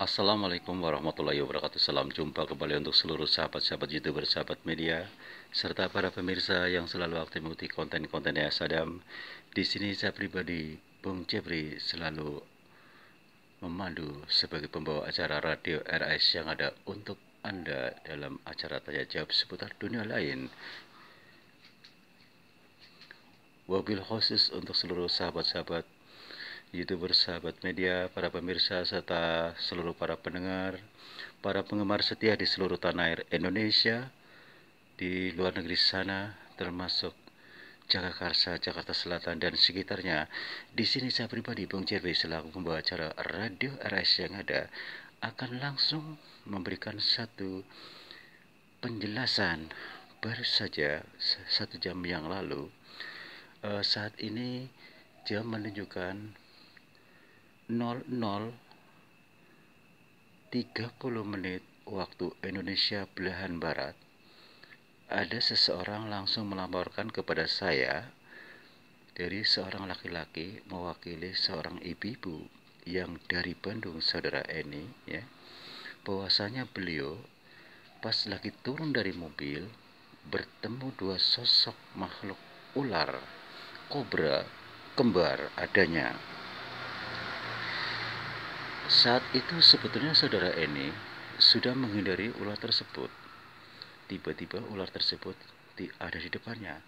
Assalamualaikum warahmatullahi wabarakatuh. Salam jumpa kembali untuk seluruh sahabat-sahabat YouTuber, sahabat media, serta para pemirsa yang selalu aktif mengikuti konten-konten ya Sadam. Di sini saya pribadi, Bung Jepri, selalu memandu sebagai pembawa acara radio RS yang ada untuk Anda dalam acara tanya jawab seputar dunia lain. Wabil khusus untuk seluruh sahabat-sahabat YouTuber, sahabat media, para pemirsa, serta seluruh para pendengar, para penggemar setia di seluruh tanah air Indonesia, di luar negeri sana, termasuk Jagakarsa, Jakarta Selatan, dan sekitarnya. Di sini saya pribadi, Bung JB, selaku pembawa acara Radio RS yang ada, akan langsung memberikan satu penjelasan. Baru saja 1 jam yang lalu, saat ini jam menunjukkan 00.30 menit waktu Indonesia belahan barat. Ada seseorang langsung melaporkan kepada saya dari seorang laki-laki mewakili seorang ibu-ibu yang dari Bandung, saudara Eni, ya, bahwasanya beliau pas lagi turun dari mobil bertemu dua sosok makhluk ular kobra kembar adanya. Saat itu sebetulnya saudara Eni sudah menghindari ular tersebut. Tiba-tiba ular tersebut ada di depannya.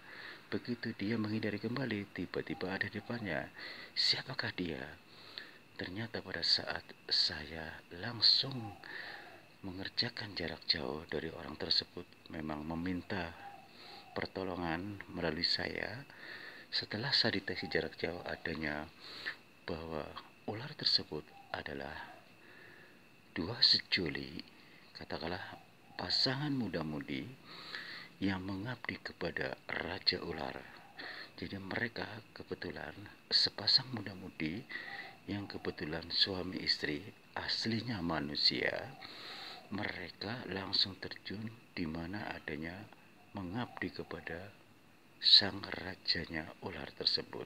Begitu dia menghindari kembali, tiba-tiba ada di depannya. Siapakah dia? Ternyata pada saat saya langsung mengerjakan jarak jauh dari orang tersebut, memang meminta pertolongan melalui saya. Setelah saya deteksi jarak jauh adanya bahwa ular tersebut adalah dua sejoli, katakanlah pasangan muda-mudi yang mengabdi kepada Raja Ular. Jadi mereka kebetulan sepasang muda-mudi yang kebetulan suami istri, aslinya manusia. Mereka langsung terjun di mana adanya mengabdi kepada sang rajanya ular tersebut.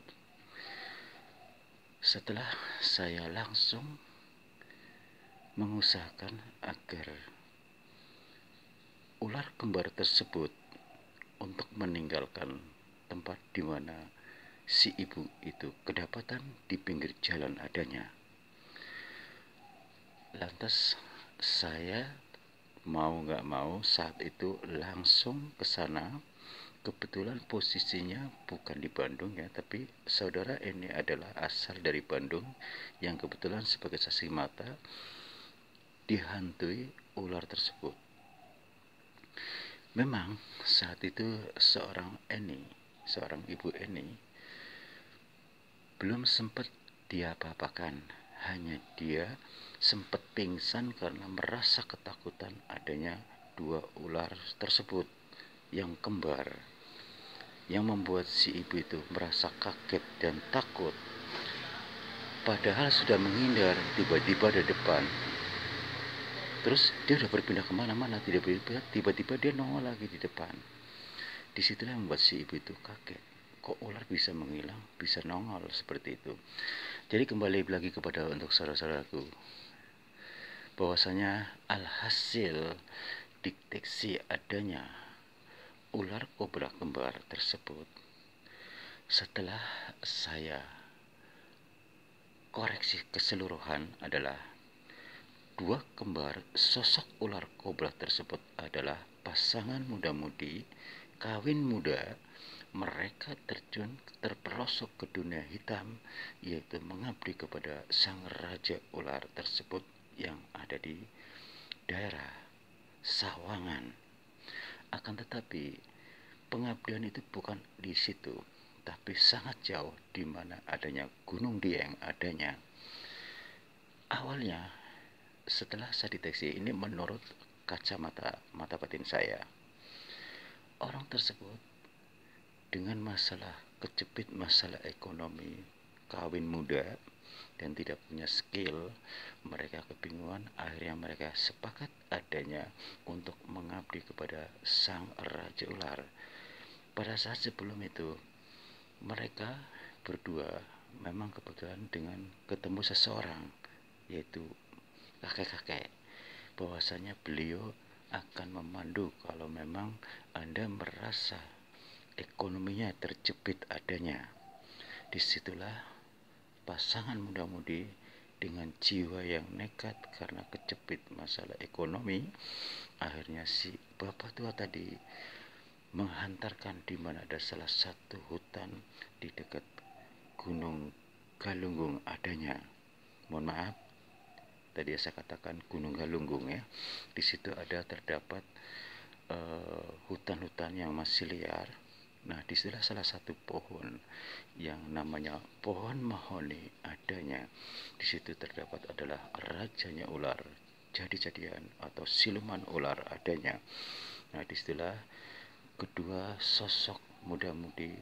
Setelah saya langsung mengusahakan agar ular kembar tersebut untuk meninggalkan tempat di mana si ibu itu kedapatan di pinggir jalan adanya. Lantas saya mau gak mau saat itu langsung ke sana. Kebetulan posisinya bukan di Bandung ya, tapi saudara ini adalah asal dari Bandung yang kebetulan sebagai saksi mata dihantui ular tersebut. Memang saat itu seorang ibu Eni belum sempat diapa-apakan, hanya dia sempat pingsan karena merasa ketakutan adanya dua ular tersebut yang kembar, yang membuat si ibu itu merasa kaget dan takut. Padahal sudah menghindar, tiba-tiba di depan. Terus dia udah berpindah kemana-mana, tiba-tiba dia nongol lagi di depan. Disitulah yang membuat si ibu itu kaget. Kok ular bisa menghilang, bisa nongol seperti itu. Jadi kembali lagi kepada untuk saudara-saudaraku, bahwasanya alhasil deteksi adanya ular kobra kembar tersebut, setelah saya koreksi keseluruhan, adalah dua kembar sosok ular kobra tersebut adalah pasangan muda-mudi, kawin muda. Mereka terperosok ke dunia hitam, yaitu mengabdi kepada sang raja ular tersebut yang ada di daerah Sawangan. Akan tetapi pengabdian itu bukan di situ, tapi sangat jauh di mana adanya Gunung Dieng adanya. Awalnya setelah saya deteksi ini menurut kacamata mata batin saya, orang tersebut dengan masalah kejepit masalah ekonomi, kawin muda dan tidak punya skill, mereka kebingungan. Akhirnya mereka sepakat adanya untuk mengabdi kepada sang raja ular. Pada saat sebelum itu mereka berdua memang kebetulan dengan ketemu seseorang, yaitu kakek-kakek, bahwasanya beliau akan memandu kalau memang Anda merasa ekonominya terjepit adanya. Disitulah pasangan muda-mudi dengan jiwa yang nekat karena kejepit masalah ekonomi, akhirnya si bapak tua tadi menghantarkan di mana ada salah satu hutan di dekat Gunung Galunggung adanya. Mohon maaf, tadi saya katakan Gunung Galunggung ya. Di situ ada terdapat hutan-hutan yang masih liar. Nah, disitulah salah satu pohon yang namanya pohon mahoni adanya. Di situ terdapat adalah rajanya ular, jadi-jadian atau siluman ular adanya. Nah, disitulah kedua sosok muda-mudi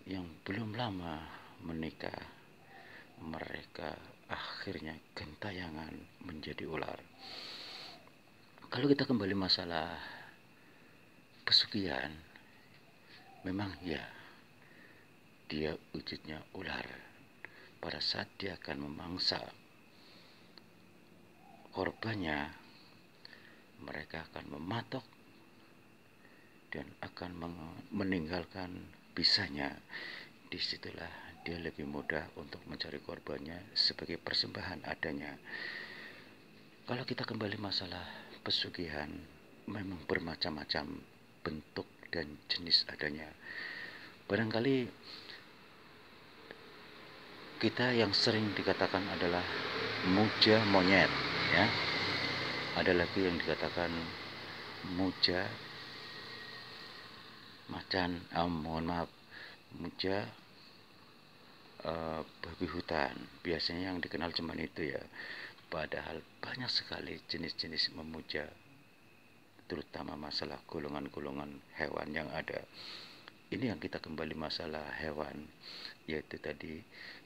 yang belum lama menikah, mereka akhirnya gentayangan menjadi ular. Kalau kita kembali masalah pesugihan, memang ya, dia wujudnya ular. Pada saat dia akan memangsa korbannya, mereka akan mematok dan akan meninggalkan bisanya. Disitulah dia lebih mudah untuk mencari korbannya sebagai persembahan adanya. Kalau kita kembali masalah pesugihan, memang bermacam-macam bentuk dan jenis adanya. Barangkali kita yang sering dikatakan adalah muja monyet ya. Ada lagi yang dikatakan muja macan, mohon maaf, muja babi hutan. Biasanya yang dikenal cuma itu ya. Padahal banyak sekali jenis-jenis memuja, terutama masalah golongan-golongan hewan yang ada. Ini yang kita kembali masalah hewan, yaitu tadi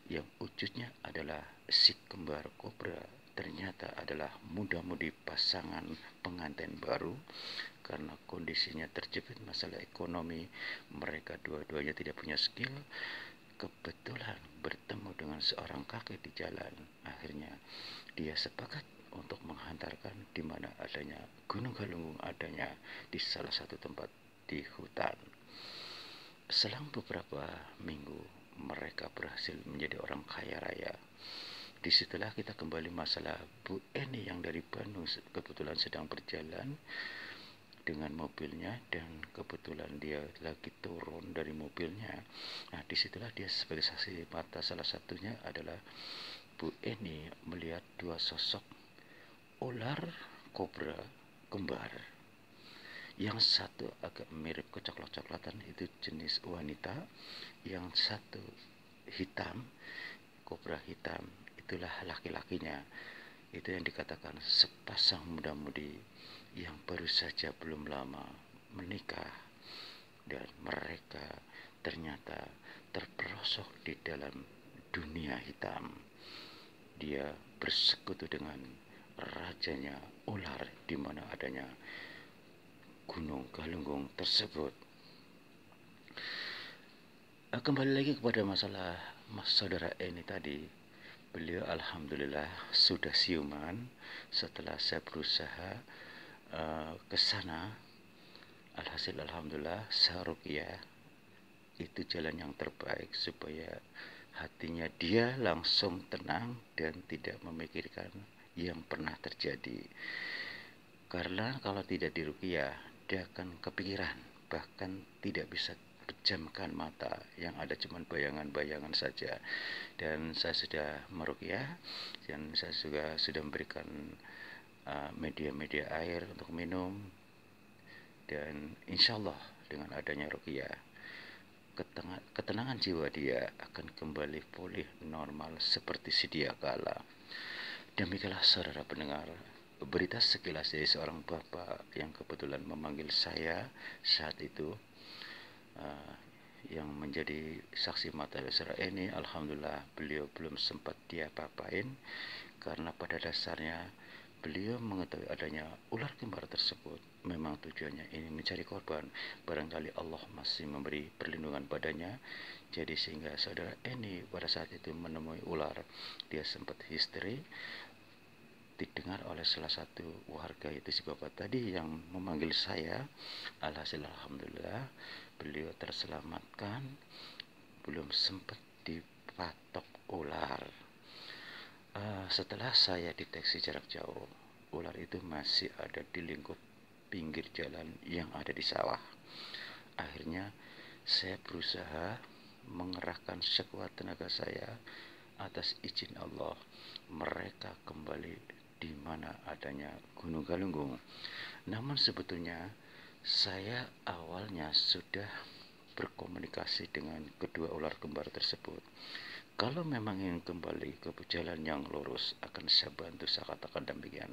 yang wujudnya adalah si kembar kobra, ternyata adalah muda-mudi pasangan pengantin baru. Karena kondisinya terjepit masalah ekonomi, mereka dua-duanya tidak punya skill, kebetulan bertemu dengan seorang kakek di jalan. Akhirnya dia sepakat untuk menghantarkan di mana adanya Gunung Galunggung adanya di salah satu tempat di hutan. Selang beberapa minggu mereka berhasil menjadi orang kaya raya. Disitulah kita kembali masalah Bu Eni yang dari Bandung kebetulan sedang berjalan dengan mobilnya, dan kebetulan dia lagi turun dari mobilnya. Nah, disitulah dia sebagai saksi mata. Salah satunya adalah Bu Eni melihat dua sosok ular kobra kembar. Yang satu agak mirip kecoklat-coklatan, itu jenis wanita. Yang satu hitam, kobra hitam, itulah laki-lakinya. Itu yang dikatakan sepasang muda-mudi yang baru saja belum lama menikah, dan mereka ternyata terperosok di dalam dunia hitam. Dia bersekutu dengan rajanya ular di mana adanya Gunung Galunggung tersebut. Kembali lagi kepada masalah saudara Eni tadi. Beliau alhamdulillah sudah siuman. Setelah saya berusaha ke sana, alhasil alhamdulillah saya ruqyah. Itu jalan yang terbaik supaya hatinya dia langsung tenang dan tidak memikirkan yang pernah terjadi. Karena kalau tidak diruqyah, dia akan kepikiran, bahkan tidak bisa pejamkan mata, yang ada cuma bayangan-bayangan saja. Dan saya sudah meruqyah, dan saya juga sudah memberikan media-media air untuk minum, dan insya Allah dengan adanya ruqyah, ketenangan jiwa dia akan kembali pulih normal seperti sedia kala. Demikianlah saudara pendengar, berita sekilas dari seorang bapak yang kebetulan memanggil saya saat itu, yang menjadi saksi mata saudara ini. Alhamdulillah beliau belum sempat diapa-apain, karena pada dasarnya beliau mengetahui adanya ular kembar tersebut. Memang tujuannya ini mencari korban. Barangkali Allah masih memberi perlindungan padanya. Jadi sehingga saudara ini pada saat itu menemui ular, dia sempat histeri. didengar oleh salah satu warga, yaitu si bapak tadi yang memanggil saya. Alhasil alhamdulillah beliau terselamatkan, belum sempat dipatok ular. Setelah saya deteksi jarak jauh, ular itu masih ada di lingkup pinggir jalan yang ada di sawah. Akhirnya saya berusaha mengerahkan sekuat tenaga saya. Atas izin Allah, mereka kembali di mana adanya Gunung Galunggung. Namun sebetulnya saya awalnya sudah berkomunikasi dengan kedua ular kembar tersebut. Kalau memang ingin kembali ke jalan yang lurus, akan saya bantu, saya katakan demikian.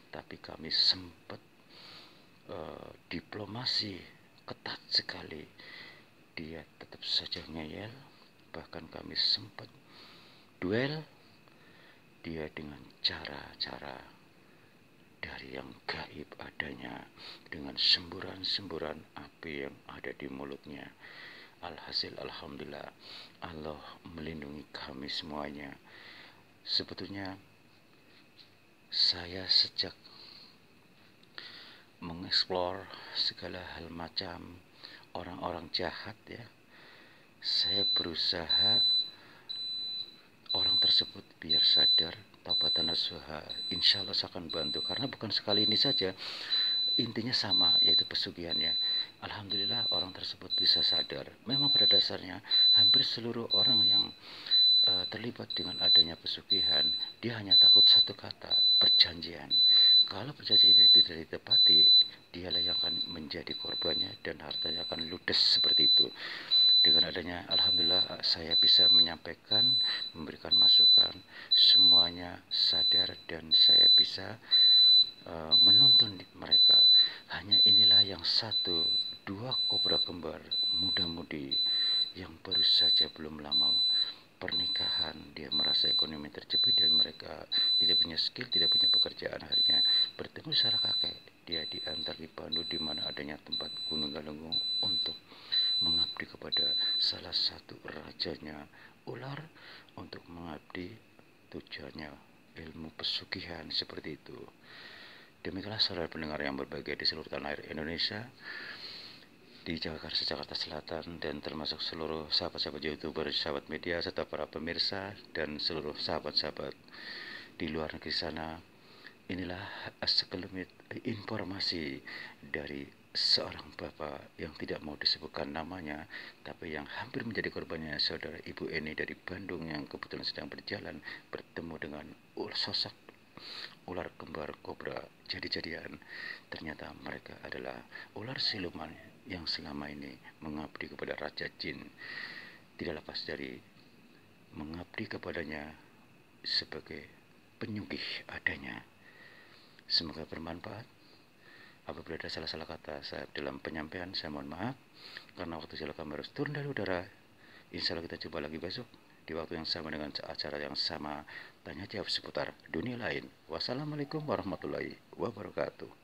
Tapi kami sempat diplomasi ketat sekali. Dia tetap saja ngeyel, bahkan kami sempat duel. Dia dengan cara-cara dari yang gaib adanya, dengan semburan-semburan api yang ada di mulutnya. Alhasil alhamdulillah Allah melindungi kami semuanya. Sebetulnya saya sejak mengeksplor segala hal macam orang-orang jahat ya, saya berusaha orang tersebut biar sadar, taubatan nasuha. Insya Allah saya akan bantu, karena bukan sekali ini saja, intinya sama, yaitu pesugihannya. Alhamdulillah orang tersebut bisa sadar. Memang pada dasarnya hampir seluruh orang yang terlibat dengan adanya pesugihan, dia hanya takut satu kata, perjanjian. Kalau perjanjian itu tidak ditepati, dialah yang akan menjadi korbannya dan hartanya akan ludes seperti itu. Dengan adanya alhamdulillah saya bisa menyampaikan, memberikan masukan, semuanya sadar dan saya bisa menuntun mereka. Hanya inilah yang satu, dua kobra kembar muda-mudi yang baru saja belum lama pernikahan, dia merasa ekonomi terjepit dan mereka tidak punya skill, tidak punya pekerjaan. Akhirnya bertemu secara kakek, dia diantar di Bandung di mana adanya tempat Gunung Galunggung untuk mengabdi kepada salah satu rajanya ular, untuk mengabdi tujuannya ilmu pesugihan seperti itu. Demikianlah saudara pendengar yang berbahagia di seluruh tanah air Indonesia, di Jakarta Selatan, dan termasuk seluruh sahabat-sahabat YouTuber, sahabat media, serta para pemirsa dan seluruh sahabat-sahabat di luar negeri sana. Inilah sekelumit informasi dari seorang bapak yang tidak mau disebutkan namanya, tapi yang hampir menjadi korbannya saudara Ibu Eni dari Bandung, yang kebetulan sedang berjalan bertemu dengan sosok ular kembar kobra jadi-jadian. Ternyata mereka adalah ular siluman yang selama ini mengabdi kepada Raja Jin, tidak lepas dari mengabdi kepadanya sebagai penyugih adanya. Semoga bermanfaat. Apabila ada salah-salah kata saya dalam penyampaian, saya mohon maaf, karena waktu saya kami harus turun dari udara. Insya Allah kita coba lagi besok di waktu yang sama dengan acara yang sama, tanya jawab seputar dunia lain. Wassalamualaikum warahmatullahi wabarakatuh.